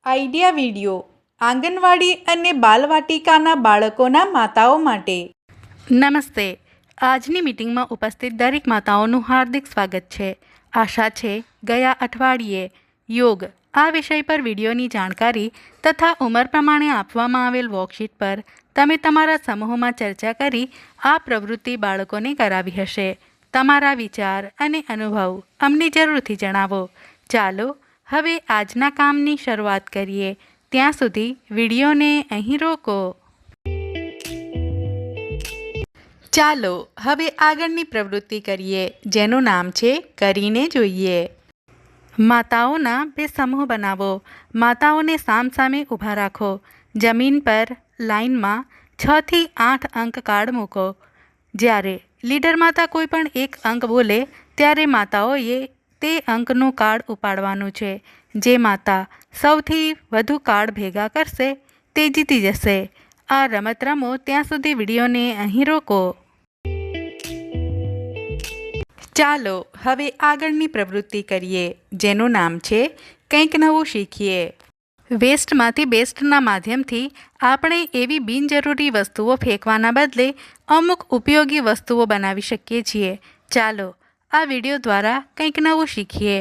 Idea video આંગણવાડી અને બાલવાટિકાના બાળકોના માતાઓ માટે। નમસ્તે। આજની મીટિંગમાં ઉપસ્થિત દરેક માતાઓનું હાર્દિક સ્વાગત છે। આશા છે ગયા અઠવાડિયે યોગ આ વિષય પર વિડીયોની જાણકારી તથા ઉંમર પ્રમાણે આપવામાં આવેલ વર્કશીટ પર તમે તમારા સમૂહમાં ચર્ચા કરી આ પ્રવૃત્તિ બાળકોને કરાવી હશે। તમારા વિચાર અને અનુભવ અમને જરૂરથી જણાવો। ચાલો હવે આજના કામની શરૂઆત કરીએ। ત્યાં સુધી વિડીયોને અહીં રોકો। ચાલો હવે આગળની પ્રવૃત્તિ કરીએ જેનું નામ છે કરીને જોઈએ। માતાઓના બે સમૂહ બનાવો। માતાઓને સામસામે ઊભા રાખો। જમીન પર લાઇનમાં 6 થી 8 અંક કાર્ડ મૂકો। જ્યારે લીડર માતા કોઈ પણ એક અંક બોલે ત્યારે માતાઓએ તે અંકનું કાર્ડ ઉપાડવાનું છે। જે માતા સૌથી વધુ કાર્ડ ભેગા કરશે તે જીતી જશે। આ રમત રમો ત્યાં સુધી વિડીયોને અહીં રોકો। ચાલો હવે આગળની પ્રવૃત્તિ કરીએ જેનું નામ છે કંઈક નવું શીખીએ। વેસ્ટમાંથી બેસ્ટના માધ્યમથી આપણે એવી બિનજરૂરી વસ્તુઓ ફેંકવાના બદલે અમુક ઉપયોગી વસ્તુઓ બનાવી શકીએ છીએ। ચાલો આ વિડીયો દ્વારા કંઈક નવું શીખીએ।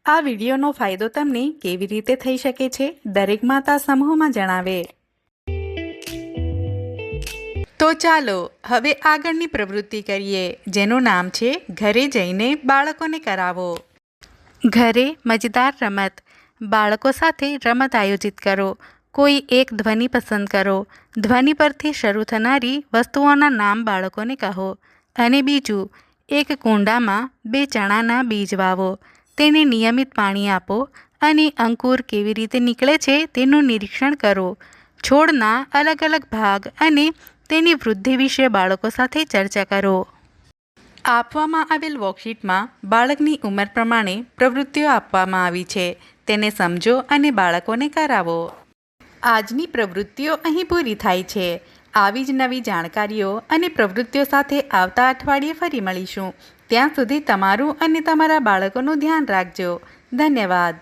આ વિડીયોનો ફાયદો તમને કેવી રીતે થઈ શકે છે દરેક માતા સમૂહમાં જણાવે। તો ચાલો હવે આગળની પ્રવૃત્તિ કરીએ જેનું નામ છે ઘરે જઈને બાળકોને કરાવો। ઘરે મજેદાર રમત। બાળકો સાથે રમત આયોજિત કરો। કોઈ એક ધ્વનિ પસંદ કરો। ધ્વનિ પરથી શરૂ થનારી વસ્તુઓના નામ બાળકોને કહો। અને બીજું, એક કુંડામાં 2 ચણાના બીજ વાવો। તેને નિયમિત પાણી આપો અને અંકુર કેવી રીતે નીકળે છે તેનું નિરીક્ષણ કરો। છોડના અલગ અલગ ભાગ અને તેની વૃદ્ધિ વિશે બાળકો સાથે ચર્ચા કરો। આપવામાં આવેલ વર્કશીટમાં બાળકની ઉંમર પ્રમાણે પ્રવૃત્તિઓ આપવામાં આવી છે। તેને સમજો અને બાળકોને કરાવો। આજની પ્રવૃત્તિઓ અહીં પૂરી થાય છે। આવી જ નવી જાણકારીઓ અને પ્રવૃત્તિઓ સાથે આવતા અઠવાડિયે ફરી મળીશું। ત્યાં સુધી તમારું અને તમારા બાળકોનું ધ્યાન રાખજો। ધન્યવાદ।